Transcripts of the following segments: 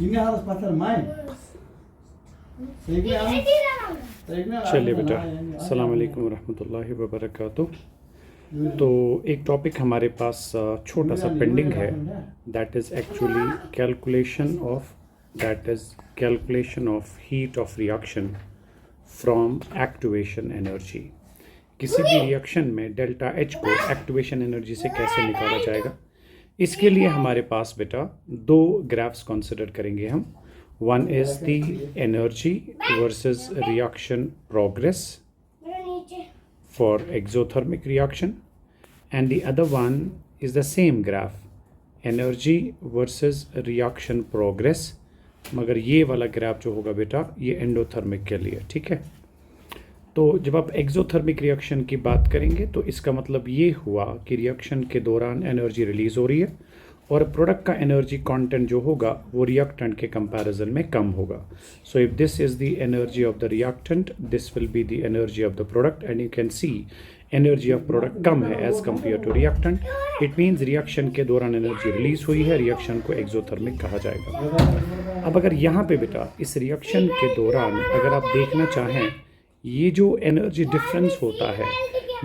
चलिए बेटा, अस्सलाम वालेकुम रहमतुल्लाहि व बरकातुहू। तो एक टॉपिक हमारे पास छोटा सा पेंडिंग है, that is actually calculation of heat of reaction from activation energy. किसी भी रिएक्शन में डेल्टा एच को एक्टिवेशन एनर्जी से कैसे निकाला जाएगा, इसके लिए हमारे पास बेटा दो ग्राफ्स कंसिडर करेंगे हम। One is the energy versus reaction progress for exothermic reaction, and the other one is the same graph, energy versus reaction progress, मगर ये वाला ग्राफ जो होगा बेटा ये एंडोथर्मिक के लिए, ठीक है। तो जब आप एक्सोथर्मिक रिएक्शन की बात करेंगे तो इसका मतलब ये हुआ कि रिएक्शन के दौरान एनर्जी रिलीज हो रही है और प्रोडक्ट का एनर्जी कंटेंट जो होगा वो रिएक्टेंट के कंपैरिजन में कम होगा। So if this is the energy of the reactant, this will be the energy of the product, and you can see energy of product कम है as compare to reactant. It means reaction के दौरान energy release हुई है, reaction को exothermic कहा जाएगा। अब अगर यहाँ पे बेटा इस रिएक्शन के दौरान अगर आप देखना चाहें, ये जो एनर्जी डिफरेंस होता है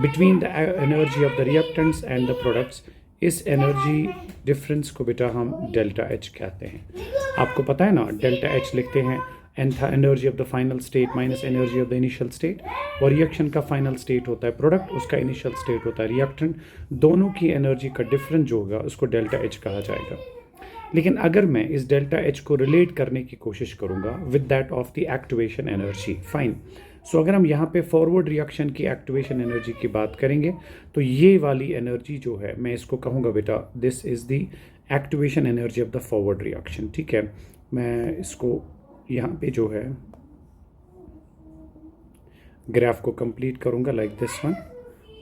between the energy of the reactants and the products, इस एनर्जी डिफरेंस को बेटा हम डेल्टा एच कहते हैं। आपको पता है ना, डेल्टा एच लिखते हैं energy of the final state minus energy of the initial state, और रिएक्शन का फाइनल स्टेट होता है प्रोडक्ट, उसका इनिशियल स्टेट होता है रिएक्टेंट। दोनों की एनर्जी का डिफरेंस जो होगा उसको डेल्टा एच कहा जाएगा। लेकिन अगर मैं इस डेल्टा एच को रिलेट करने की कोशिश करूँगा with that of the activation energy, fine. So अगर हम यहाँ पे फॉरवर्ड रिएक्शन की एक्टिवेशन एनर्जी की बात करेंगे तो ये वाली एनर्जी जो है मैं इसको कहूँगा बेटा this is the activation energy of the forward reaction, ठीक है। मैं इसको यहाँ पे जो है ग्राफ को कंप्लीट करूँगा लाइक दिस वन,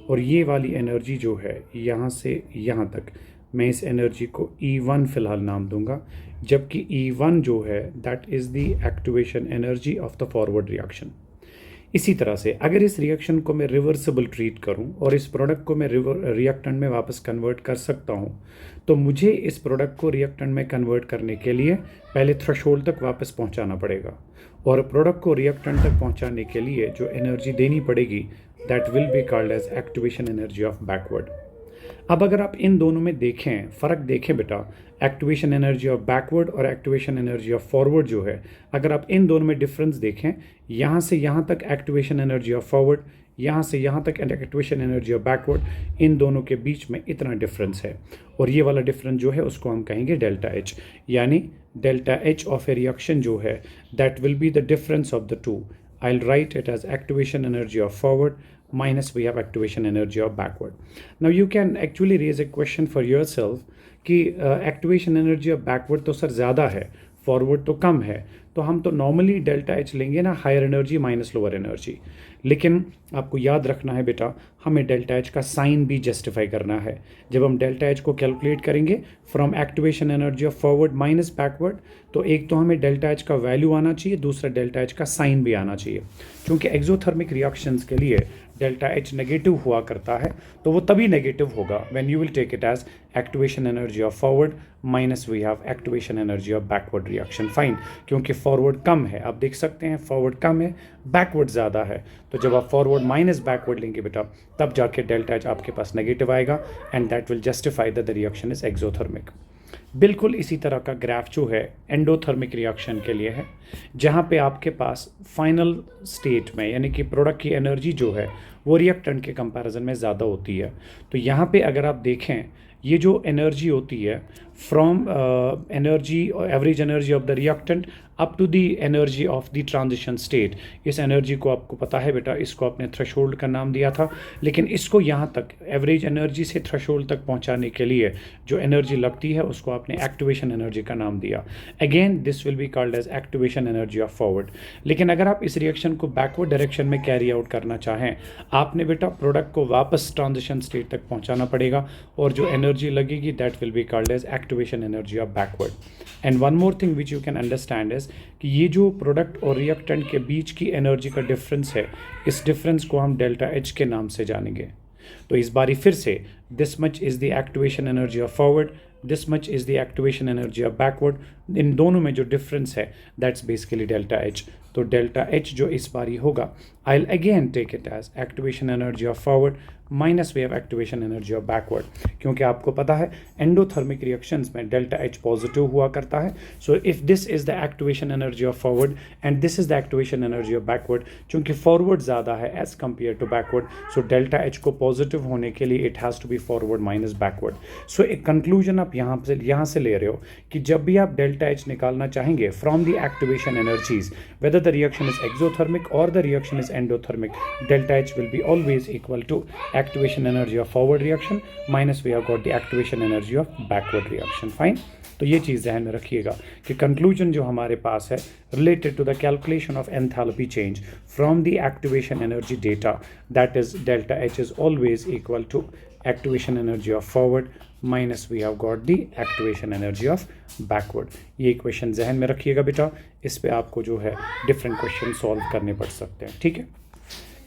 और ये वाली एनर्जी जो है यहाँ से यहाँ तक मैं इस एनर्जी को E1 फ़िलहाल नाम दूंगा, जबकि E1 जो है that is the activation energy of the forward reaction. इसी तरह से अगर इस रिएक्शन को मैं रिवर्सिबल ट्रीट करूं और इस प्रोडक्ट को मैं रिएक्टेंट में वापस कन्वर्ट कर सकता हूं, तो मुझे इस प्रोडक्ट को रिएक्टेंट में कन्वर्ट करने के लिए पहले थ्रेशोल्ड तक वापस पहुंचाना पड़ेगा, और प्रोडक्ट को रिएक्टेंट तक पहुंचाने के लिए जो एनर्जी देनी पड़ेगी that will be called as activation energy of backward. अब अगर आप इन दोनों में देखें, फ़र्क देखें बेटा, एक्टिवेशन एनर्जी ऑफ बैकवर्ड और एक्टिवेशन एनर्जी ऑफ फॉरवर्ड जो है, अगर आप इन दोनों में डिफरेंस देखें, यहाँ से यहाँ तक एक्टिवेशन एनर्जी ऑफ फॉरवर्ड, यहाँ से यहाँ तक एक्टिवेशन एनर्जी ऑफ बैकवर्ड, इन दोनों के बीच में इतना डिफरेंस है, और ये वाला डिफरेंस जो है उसको हम कहेंगे डेल्टा एच। यानी delta H of a reaction जो है that will be the difference of the two. I will write it as activation energy of forward minus we have activation energy of backward. Now you can actually raise a question for yourself कि activation energy of backward तो sir ज़्यादा है, forward तो कम है, तो हम तो normally delta H लेंगे ना, higher energy minus lower energy. लेकिन आपको याद रखना है बेटा, हमें डेल्टा एच का साइन भी जस्टिफाई करना है। जब हम डेल्टा एच को कैलकुलेट करेंगे from activation energy of forward minus backward, तो एक तो हमें डेल्टा एच का वैल्यू आना चाहिए, दूसरा डेल्टा एच का साइन भी आना चाहिए। क्योंकि एक्सोथर्मिक रिएक्शंस के लिए डेल्टा एच नेगेटिव हुआ करता है, तो वो तभी नेगेटिव होगा when you will take it as activation energy of forward minus we have activation energy of backward reaction, fine. क्योंकि फॉरवर्ड कम है, आप देख सकते हैं फॉरवर्ड कम है, बैकवर्ड ज़्यादा है, तो जब आप फॉरवर्ड माइनस बैकवर्ड लेंगे बेटा तब जाके डेल्टा एच आपके पास नेगेटिव आएगा, and that will justify that the reaction is exothermic. बिल्कुल इसी तरह का ग्राफ जो है एंडोथर्मिक रिएक्शन के लिए है, जहाँ पे आपके पास फाइनल स्टेट में यानी कि प्रोडक्ट की एनर्जी जो है वो रिएक्टेंट के कंपैरिजन में ज़्यादा होती है। तो यहाँ पे अगर आप देखें, ये जो एनर्जी होती है from energy average energy of the reactant up to the energy of the transition state, इस एनर्जी को आपको पता है बेटा, इसको आपने थ्रेशोल्ड का नाम दिया था, लेकिन इसको यहाँ तक एवरेज एनर्जी से थ्रेशोल्ड तक पहुँचाने के लिए जो एनर्जी लगती है उसको आपने एक्टिवेशन एनर्जी का नाम दिया। Again this will be called as activation energy of forward. लेकिन अगर आप इस रिएक्शन को बैकवर्ड डायरेक्शन में कैरी आउट करना चाहें, आपने बेटा प्रोडक्ट को वापस ट्रांजिशन स्टेट तक पहुँचाना पड़ेगा, और जो एनर्जी लगेगी that will be called as activation energy of backward. And one more thing which you can understand is कि ये जो प्रोडक्ट और रिएक्टेंट के बीच की एनर्जी का डिफरेंस है, इस डिफरेंस को हम डेल्टा एच के नाम से जानेंगे। तो इस बारी फिर से this much is the activation energy of forward, this much is the activation energy of backward. इन दोनों में जो डिफरेंस है दैट्स बेसिकली डेल्टा एच। तो डेल्टा एच जो इस बारी होगा, I will again take it as activation energy of forward minus we of activation energy of backward, क्योंकि आपको पता है एंडोथर्मिक रिएक्शंस में डेल्टा एच पॉजिटिव हुआ करता है। So if this is the activation energy of forward and this is the activation energy of backward, चूंकि forward ज़्यादा है as compare to backward, so delta H को पॉजिटिव होने के लिए it has to be forward minus backward. So एक conclusion आप यहाँ से ले रहे हो कि जब भी आप डेल्टा एच निकालना चाहेंगे from the activation energies, whether the reaction is exothermic और the reaction is endothermic, delta H will be always equal to activation energy of forward reaction minus we have got the activation energy of backward reaction. Fine. तो ये चीज़ ध्यान में रखिएगा कि conclusion जो हमारे पास है related to the calculation of enthalpy change from the activation energy data, that is delta H is always equal to activation energy of forward minus we have got the activation energy of backward. ये equation जहन में रखिएगा बेटा, इस पे आपको जो है डिफरेंट क्वेश्चन सॉल्व करने पड़ सकते हैं। ठीक है।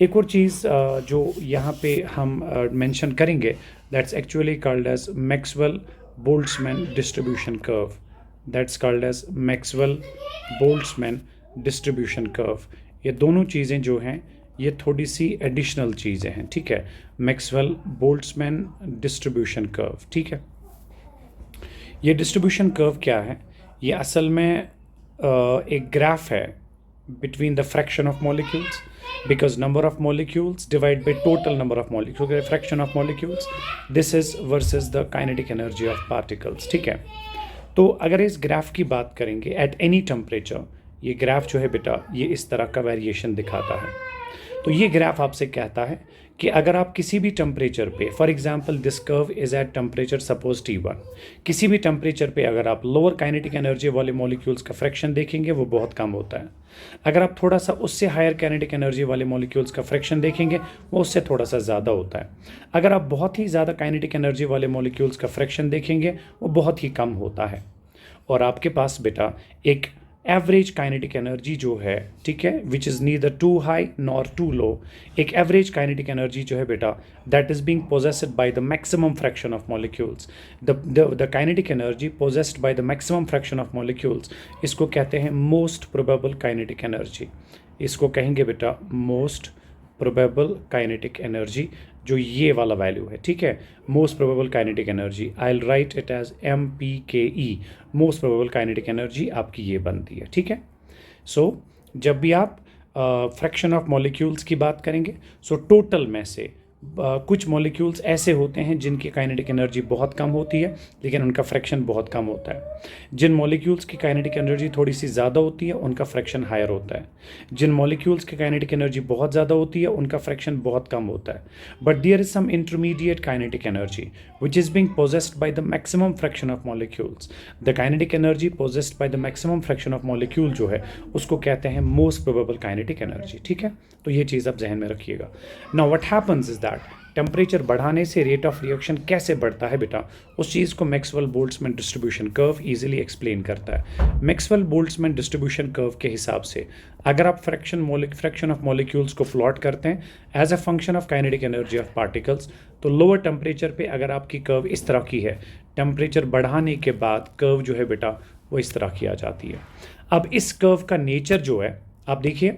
एक और चीज़ जो यहाँ पे हम मेंशन करेंगे, that's actually called as Maxwell Boltzmann distribution curve. That's called as Maxwell Boltzmann distribution curve. ये दोनों चीज़ें जो हैं ये थोड़ी सी एडिशनल चीज़ें हैं। ठीक है। Maxwell Boltzmann distribution curve. ठीक है। ये डिस्ट्रीब्यूशन कर्व क्या है? ये असल में एक ग्राफ है between the fraction of molecules, because number of molecules divided by total number of molecules, okay, fraction of molecules, this is versus the kinetic energy of particles। ठीक है। तो अगर इस ग्राफ की बात करेंगे एट एनी टेम्परेचर, ये graph जो है बेटा ये इस तरह का वेरिएशन दिखाता है। तो ये ग्राफ आपसे कहता है कि अगर आप किसी भी टेम्परेचर पे, for example this curve is at temperature suppose T1, किसी भी टेम्परेचर पे अगर आप लोअर काइनेटिक एनर्जी वाले मॉलिक्यूल्स का फ्रैक्शन देखेंगे वो बहुत कम होता है। अगर आप थोड़ा सा उससे हायर काइनेटिक एनर्जी वाले मॉलिक्यूल्स का फ्रैक्शन देखेंगे वो उससे थोड़ा सा ज़्यादा होता है। अगर आप बहुत ही ज़्यादा काइनेटिक एनर्जी वाले मॉलिक्यूल्स का फ्रैक्शन देखेंगे वो बहुत ही कम होता है। और आपके पास बेटा एक एवरेज काइनेटिक एनर्जी जो है, ठीक है, which is neither too high nor too low, एक एवरेज काइनेटिक एनर्जी जो है बेटा that is being possessed by the maximum fraction of molecules. The kinetic energy possessed by the maximum fraction of molecules, इसको कहते हैं most probable kinetic energy. इसको कहेंगे बेटा मोस्ट प्रोबेबल काइनेटिक एनर्जी, जो ये वाला वैल्यू है। ठीक है। Most probable kinetic energy I will write it as MPKE, most probable kinetic energy आपकी ये बनती है। ठीक है। सो जब भी आप फ्रैक्शन ऑफ मॉलिक्यूल्स की बात करेंगे, सो टोटल में से कुछ मॉलिक्यूल्स ऐसे होते हैं जिनकी काइनेटिक एनर्जी बहुत कम होती है लेकिन उनका फ्रैक्शन बहुत कम होता है। जिन मॉलिक्यूल्स की काइनेटिक एनर्जी थोड़ी सी ज़्यादा होती है उनका फ्रैक्शन हायर होता है। जिन मॉलिक्यूल्स की काइनेटिक एनर्जी बहुत ज़्यादा होती है उनका फ्रैक्शन बहुत कम होता है। But there is some intermediate kinetic energy which is being possessed by the maximum fraction of molecules. The kinetic energy possessed by the maximum fraction of molecule जो है उसको कहते हैं मोस्ट प्रोबेबल काइनेटिक एनर्जी। ठीक है। तो ये चीज़ आप जहन में रखिएगा। Now what happens is that temperature बढ़ाने से रेट ऑफ रिएक्शन कैसे बढ़ता है बेटा, उस चीज़ को Maxwell Boltzmann distribution curve easily explain करता है। मैक्सवेल बोल्ट्जमैन डिस्ट्रीब्यूशन कर्व के हिसाब से अगर आप फ्रैक्शन ऑफ मॉलिक्यूल्स को प्लॉट करते हैं as a function of kinetic energy of particles, तो लोअर टेम्परेचर पे अगर आपकी कर्व इस तरह की है, टेम्परेचर बढ़ाने के बाद कर्व जो है बेटा वो इस तरह की आ जाती है। अब इस कर्व का नेचर जो है आप देखिए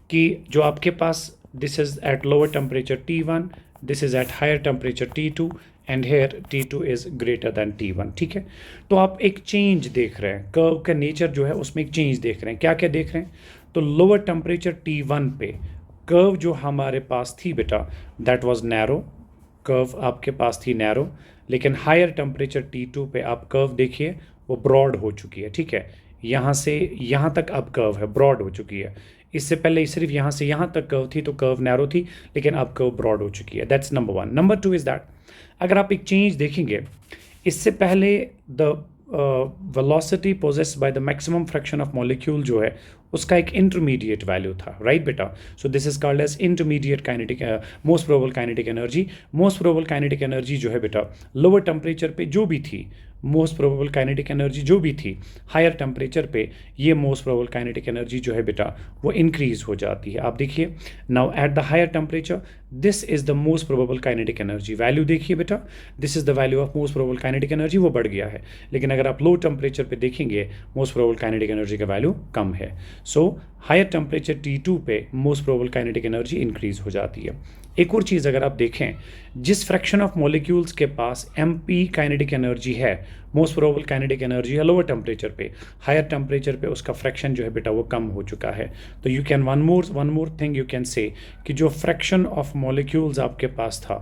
कि जो आपके पास this is at lower temperature T1, this is at higher temperature T2 and here T2 is greater than T1। ठीक है। तो आप एक चेंज देख रहे हैं, कर्व का नेचर जो है उसमें एक चेंज देख रहे हैं। क्या क्या देख रहे हैं? तो लोअर टेम्परेचर T1 पे कर्व जो हमारे पास थी बेटा दैट वाज नैरो, कर्व आपके पास थी नैरो, लेकिन हायर टेम्परेचर T2 पे आप कर्व देखिए वो ब्रॉड हो चुकी है। ठीक है। यहाँ से यहाँ तक अब कर्व है, ब्रॉड हो चुकी है। इससे पहले सिर्फ यहाँ से यहाँ तक कर्व थी तो कर्व नैरो थी, लेकिन अब कर्व ब्रॉड हो चुकी है। That's number one. Number two is that अगर आप एक चेंज देखेंगे, इससे पहले the velocity possessed by the maximum fraction of molecule जो है उसका एक इंटरमीडिएट वैल्यू था, राइट बेटा। So this is called as intermediate kinetic most probable kinetic energy. Most probable kinetic energy जो है बेटा लोअर टेम्परेचर पे जो भी थी, मोस्ट प्रोबेबल काइनेटिक एनर्जी जो भी थी, हायर टेम्परेचर पे ये मोस्ट प्रोबेबल काइनेटिक एनर्जी जो है बेटा वो इंक्रीज हो जाती है। आप देखिए now at the higher temperature this is the most probable kinetic energy value. देखिए बेटा this is the value of most probable kinetic energy, वो बढ़ गया है। लेकिन अगर आप लो टेम्परेचर पे देखेंगे मोस्ट प्रोबेबल काइनेटिक एनर्जी का वैल्यू कम है। सो हायर टेम्परेचर T2 पे most probable kinetic energy increase हो जाती है। एक और चीज़ अगर आप देखें, जिस फ्रैक्शन ऑफ मॉलिक्यूल्स के पास MP काइनेटिक एनर्जी है, मोस्ट प्रोबेबल काइनेटिक एनर्जी है लोअर टेम्परेचर पे, हायर टेम्परेचर पे उसका फ्रैक्शन जो है बेटा वो कम हो चुका है। तो you can one more thing you can say कि जो फ्रैक्शन ऑफ मॉलिक्यूल्स आपके पास था,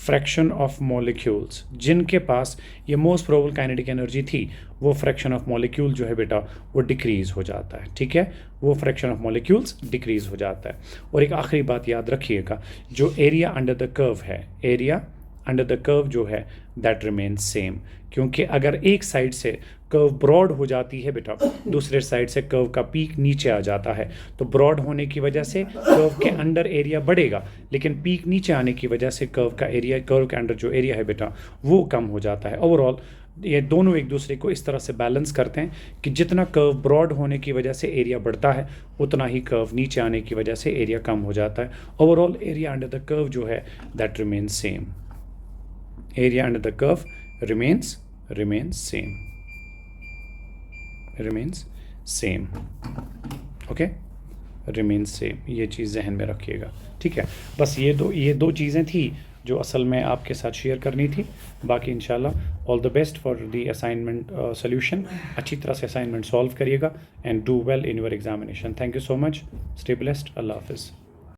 फ्रैक्शन ऑफ मॉलिक्यूल्स जिनके पास ये मोस्ट प्रोबेबल काइनेटिक एनर्जी थी, वो फ्रैक्शन ऑफ मॉलिक्यूल जो है बेटा वो डिक्रीज हो जाता है, ठीक है, वो फ्रैक्शन ऑफ मॉलिक्यूल्स डिक्रीज हो जाता है। और एक आखिरी बात याद रखिएगा, जो एरिया अंडर द कर्व है, एरिया अंडर द कर्व जो है दैट रिमेन्स सेम, क्योंकि अगर एक साइड से कर्व ब्रॉड हो जाती है बेटा, दूसरे साइड से कर्व का पीक नीचे आ जाता है, तो ब्रॉड होने की वजह से कर्व के अंडर एरिया बढ़ेगा, लेकिन पीक नीचे आने की वजह से कर्व का एरिया, कर्व के अंडर जो एरिया है बेटा वो कम हो जाता है। ओवरऑल ये दोनों एक दूसरे को इस तरह से बैलेंस करते हैं कि जितना कर्व ब्रॉड होने की वजह से एरिया बढ़ता है, उतना ही कर्व नीचे आने की वजह से एरिया कम हो जाता है। Overall area under the curve जो है that remains same, area under the curve remains same, okay, remains same, ये चीज़ जहन में रखिएगा, ठीक है। बस ये दो चीज़ें थी जो असल में आपके साथ शेयर करनी थी। बाकी इंशाल्लाह all the best for the assignment solution. अच्छी तरह से असाइनमेंट सॉल्व करिएगा and do well in your examination. Thank you so much, stay blessed, अल्लाह हाफिज़।